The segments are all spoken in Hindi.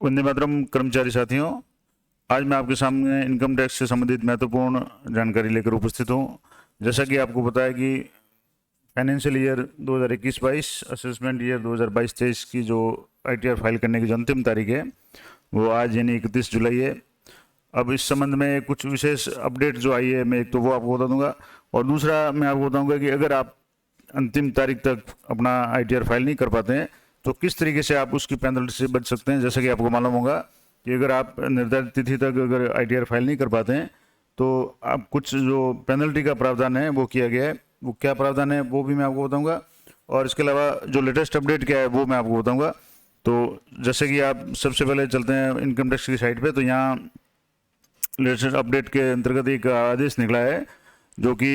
वंदे मातरम कर्मचारी साथियों, आज मैं आपके सामने इनकम टैक्स से संबंधित महत्वपूर्ण जानकारी लेकर उपस्थित हूँ। जैसा कि आपको पता है कि फाइनेंशियल ईयर 2021-22 असेसमेंट ईयर 2022-23 की जो आईटीआर फाइल करने की जो अंतिम तारीख है वो आज यानी 31 जुलाई है। अब इस संबंध में कुछ विशेष अपडेट जो आई है मैं एक तो वो आपको बता दूंगा, और दूसरा मैं आपको बताऊंगा कि अगर आप अंतिम तारीख तक अपना आईटीआर फाइल नहीं कर पाते हैं तो किस तरीके से आप उसकी पेनल्टी से बच सकते हैं। जैसा कि आपको मालूम होगा कि अगर आप निर्धारित तिथि तक अगर आईटीआर फाइल नहीं कर पाते हैं तो आप कुछ जो पेनल्टी का प्रावधान है वो किया गया है। वो क्या प्रावधान है वो भी मैं आपको बताऊंगा, और इसके अलावा जो लेटेस्ट अपडेट क्या है वो मैं आपको बताऊंगा। तो जैसे कि आप सबसे पहले चलते हैं इनकम टैक्स की साइट पे, तो यहाँ लेटेस्ट अपडेट के अंतर्गत एक आदेश निकला है जो कि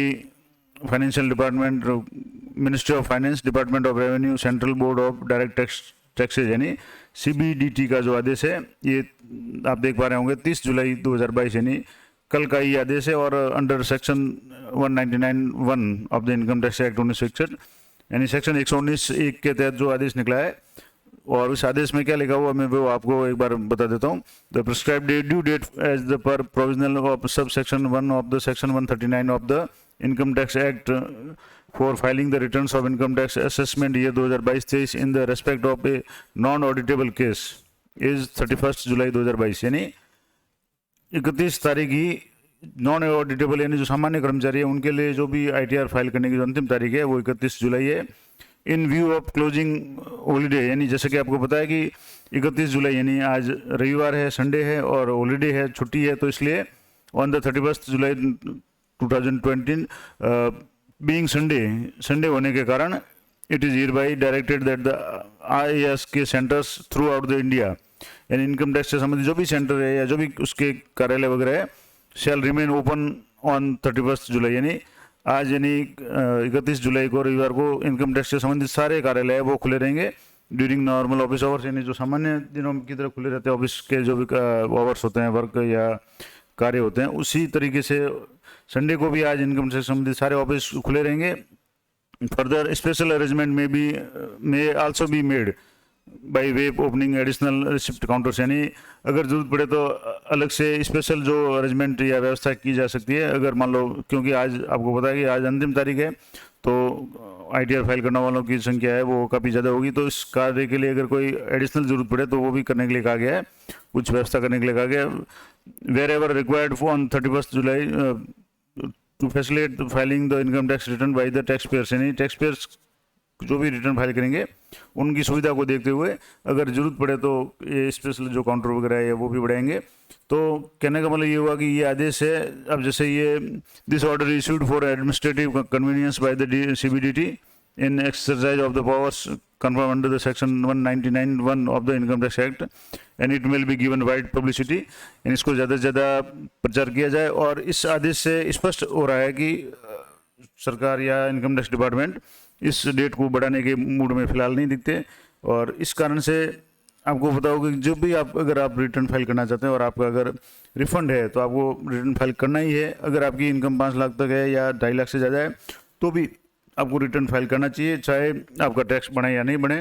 financial department, ministry of finance, department of revenue, central board of direct taxes यानी सीबीडीटी का जो आदेश है ये आप देख पा रहे होंगे 30 जुलाई 2022 यानी कल का ये आदेश है। और under section 199(1) of the income tax act 1961 यानी सेक्शन 119(1) के तहत जो आदेश निकला है, और उस आदेश में क्या लिखा हुआ मैं वो आपको एक बार बता देता हूँ। The prescribed due date as the per provisional of sub section 1 of the section 139 of the income tax act for filing the returns of income tax assessment year 2022-23 in the respect of a non auditable case is 31 July 2022 यानी 31 तारीख ही नॉन ऑडिटेबल यानी जो सामान्य कर्मचारी है उनके लिए जो भी आईटीआर फाइल करने की जो अंतिम तारीख है वो 31 जुलाई है। इन व्यू ऑफ क्लोजिंग हॉलीडे यानी जैसे कि आपको पता है कि 31 जुलाई यानी आज रविवार है, संडे है और हॉलीडे है, छुट्टी है, तो इसलिए on the 31 July 2020 being Sunday होने के कारण it is hereby directed that the IAS के centres through out the India यानी इनकम टैक्स से संबंधित जो भी सेंटर है या जो भी उसके कार्यालय वगैरह है शैल रिमेन ओपन ऑन 31 जुलाई यानी आज यानी 31 जुलाई को रविवार को इनकम टैक्स से संबंधित सारे कार्यालय वो खुले रहेंगे ड्यूरिंग नॉर्मल ऑफिस आवर्स यानी जो सामान्य दिनों की तरह खुले रहते हैं ऑफिस के जो भी आवर्स होते हैं, वर्क या कार्य होते हैं, उसी तरीके से संडे को भी आज इनकम टैक्स से संबंधित सारे ऑफिस खुले रहेंगे। फर्दर स्पेशल अरेंजमेंट में also be made by way opening additional receipt counters यानी अगर जरूरत पड़े तो अलग से स्पेशल जो अरेंजमेंट या व्यवस्था की जा सकती है। अगर मान लो क्योंकि आज आपको पता है कि आज अंतिम तारीख है तो आईटीआर फाइल करने वालों की संख्या है वो काफ़ी ज़्यादा होगी, तो इस कार्य के लिए अगर कोई एडिशनल जरूरत पड़े तो वो भी करने के लिए कहा गया है, कुछ व्यवस्था करने के लिए कहा गया। Wherever required on 31 July to facilitate filing the income tax return by the taxpayers यानी टैक्स पेयर्स जो भी रिटर्न फाइल करेंगे उनकी सुविधा को देखते हुए अगर जरूरत पड़े तो ये स्पेशल जो काउंटर वगैरह है वो भी बढ़ाएंगे। तो कहने का मतलब ये हुआ कि ये आदेश है। अब जैसे ये this order issued for administrative convenience by the CBDT in exercise of the powers confirm under the section 199(1) of the income tax act and it will be given wide publicity यानी इसको ज़्यादा से ज़्यादा प्रचार किया जाए। और इस आदेश से स्पष्ट हो रहा है कि सरकार या इनकम टैक्स डिपार्टमेंट इस डेट को बढ़ाने के मूड में फिलहाल नहीं दिखते, और इस कारण से आपको पता होगा कि जो भी आप अगर आप रिटर्न फाइल करना चाहते हैं और आपका अगर रिफंड है तो आपको रिटर्न फाइल करना ही है। अगर आपकी इनकम 5 लाख तक है या 2.5 लाख से ज़्यादा है तो भी आपको रिटर्न फाइल करना चाहिए, चाहे आपका टैक्स बढ़े या नहीं बढ़े।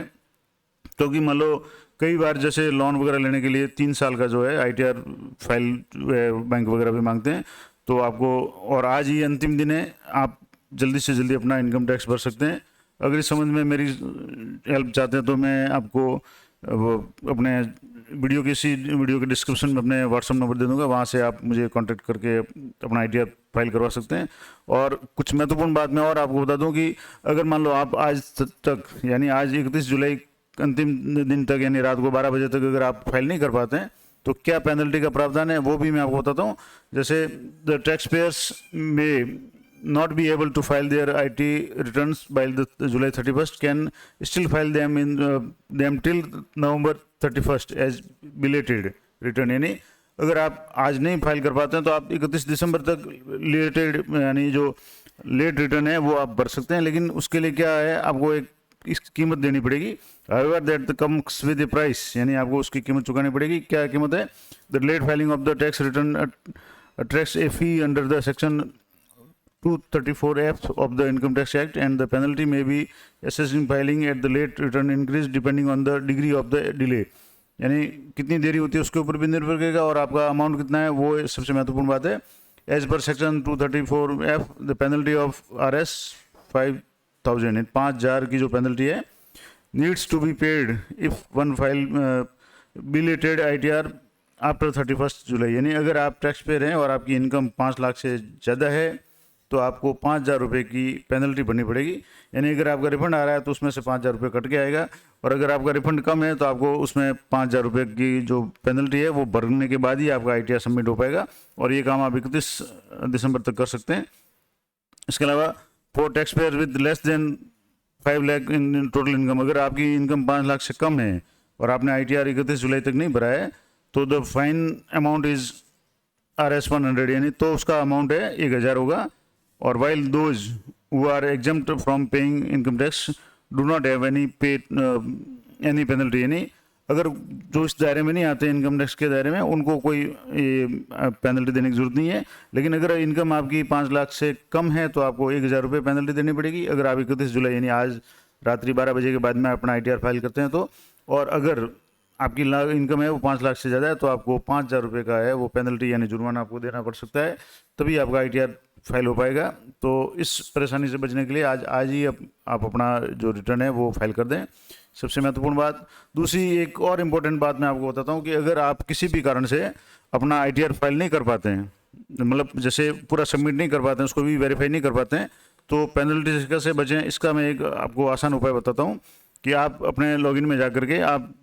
क्योंकि मान लो कई बार जैसे लोन वगैरह लेने के लिए 3 साल का जो है आईटीआर फाइल बैंक वगैरह भी मांगते हैं, तो आपको, और आज ही अंतिम दिन है, आप जल्दी से जल्दी अपना इनकम टैक्स भर सकते हैं। अगर इस संबंध में मेरी हेल्प चाहते हैं तो मैं आपको अपने वीडियो के डिस्क्रिप्शन में अपने व्हाट्सअप नंबर दे दूंगा, वहाँ से आप मुझे कांटेक्ट करके अपना आईटीआर फाइल करवा सकते हैं। और कुछ महत्वपूर्ण बात मैं और आपको बता दूं कि अगर मान लो आप आज तक यानी आज 31 जुलाई अंतिम दिन तक यानी रात को 12 बजे तक अगर आप फाइल नहीं कर पाते हैं तो क्या पेनल्टी का प्रावधान है वो भी मैं आपको बताता हूँ। जैसे द टैक्स पेयर्स में not be able to file their IT returns by the July 31st can still file them in them till November 31st as belated return यानी अगर आप आज नहीं फाइल कर पाते हैं तो आप 31 दिसंबर तक लेटेड यानी जो लेट रिटर्न है वो आप भर सकते हैं, लेकिन उसके लिए क्या है आपको एक कीमत देनी पड़ेगी। However that comes with a price यानी आपको उसकी कीमत चुकानी पड़ेगी। क्या कीमत है? The late filing of the tax return attracts a fee under the section 234F of the Income Tax Act and the penalty may be assessed in filing at the late return increase depending on the degree of the delay यानी कितनी देरी होती है उसके ऊपर भी निर्भर करेगा, और आपका अमाउंट कितना है वो सबसे महत्वपूर्ण बात है। As per section 234F the penalty of RS 5,000, 5,000 की जो पेनल्टी है needs to be paid if one file belated ITR after 31 July. यानी अगर आप टैक्स पेयर हैं और आपकी इनकम 5 लाख से ज़्यादा है तो आपको 5,000 रुपये की पेनल्टी भरनी पड़ेगी। यानी अगर आपका रिफंड आ रहा है तो उसमें से 5,000 रुपये कट के आएगा, और अगर आपका रिफंड कम है तो आपको उसमें 5,000 रुपये की जो पेनल्टी है वो भरने के बाद ही आपका ITR सबमिट हो पाएगा, और ये काम आप 31 दिसंबर तक कर सकते हैं। इसके अलावा for tax payer with less than 5 lakh in total income, अगर आपकी इनकम 5 लाख से कम है और आपने ITR 31 जुलाई तक नहीं भरा है तो the fine amount is RS 100, यानी तो उसका अमाउंट है 1,000 होगा। और while those who are exempt from paying income tax do not have any penalty, यानी अगर जो इस दायरे में नहीं आते इनकम टैक्स के दायरे में उनको कोई पेनल्टी देने की जरूरत नहीं है। लेकिन अगर इनकम आपकी 5 लाख से कम है तो आपको 1,000 रुपये पेनल्टी देनी पड़ेगी अगर आप 31 जुलाई यानी आज रात्रि 12 बजे के बाद में अपना ITR फाइल करते हैं तो। और अगर आपकी इनकम है वो 5 लाख से ज़्यादा है तो आपको 5,000 रुपये का है वो पेनल्टी यानी जुर्माना आपको देना पड़ सकता है, तभी आपका ITR फाइल हो पाएगा। तो इस परेशानी से बचने के लिए आज ही आप अपना जो रिटर्न है वो फाइल कर दें, सबसे महत्वपूर्ण बात। दूसरी एक और इम्पोर्टेंट बात मैं आपको बताता हूँ कि अगर आप किसी भी कारण से अपना ITR फाइल नहीं कर पाते हैं, मतलब जैसे पूरा सबमिट नहीं कर पाते हैं, उसको भी वेरीफाई नहीं कर पाते हैं, तो पेनल्टी से कैसे बचें इसका मैं एक आपको आसान उपाय बताता हूँ कि आप अपने लॉगिन में जा करके आप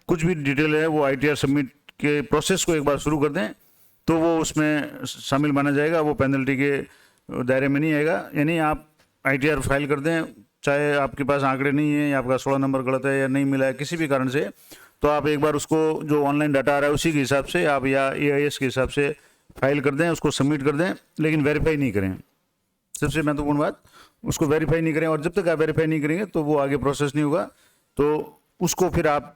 कुछ भी डिटेल है वो ITR सबमिट के प्रोसेस को एक बार शुरू कर दें तो वो उसमें शामिल माना जाएगा, वो पेनल्टी के दायरे में नहीं आएगा। यानी आप ITR फाइल कर दें, चाहे आपके पास आंकड़े नहीं है या आपका 16 नंबर गलत है या नहीं मिला है किसी भी कारण से, तो आप एक बार उसको जो ऑनलाइन डाटा आ रहा है उसी के हिसाब से आप या AIS के हिसाब से फाइल कर दें, उसको सबमिट कर दें, लेकिन वेरीफाई नहीं करें। सबसे महत्वपूर्ण बात, उसको वेरीफाई नहीं करें, और जब तक आप वेरीफाई नहीं करेंगे तो वो आगे प्रोसेस नहीं होगा। तो उसको फिर आप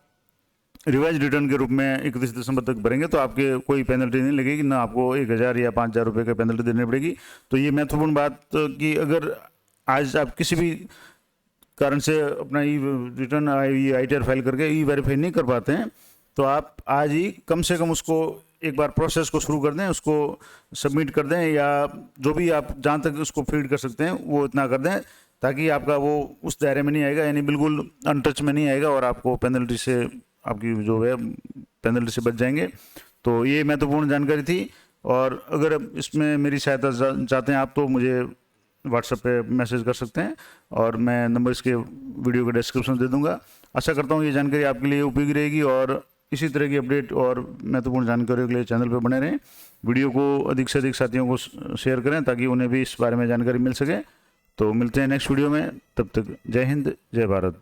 रिवाइज रिटर्न के रूप में 31 दिसंबर तक भरेंगे तो आपके कोई पेनल्टी नहीं लगेगी, ना आपको 1,000 या 5,000 रुपये का पेनल्टी देनी पड़ेगी। तो ये महत्वपूर्ण बात कि अगर आज आप किसी भी कारण से अपना रिटर्न ITR फाइल करके वेरीफाई नहीं कर पाते हैं तो आप आज ही कम से कम उसको एक बार प्रोसेस को शुरू कर दें, उसको सबमिट कर दें, या जो भी आप जहाँ तक उसको फीड कर सकते हैं वो इतना कर दें ताकि आपका वो उस दायरे में नहीं आएगा, यानी बिल्कुल अनटच में नहीं आएगा और आपको पेनल्टी से आपकी जो है पेनल्टी से बच जाएंगे। तो ये महत्वपूर्ण जानकारी थी, और अगर इसमें मेरी सहायता चाहते हैं आप तो मुझे व्हाट्सएप पे मैसेज कर सकते हैं, और मैं नंबर इसके वीडियो के डिस्क्रिप्शन दे दूंगा। आशा करता हूँ ये जानकारी आपके लिए उपयोगी रहेगी, और इसी तरह की अपडेट और महत्वपूर्ण जानकारियों के लिए चैनल पर बने रहें। वीडियो को अधिक से अधिक साथियों को शेयर करें ताकि उन्हें भी इस बारे में जानकारी मिल सके। तो मिलते हैं नेक्स्ट वीडियो में, तब तक जय हिंद, जय भारत।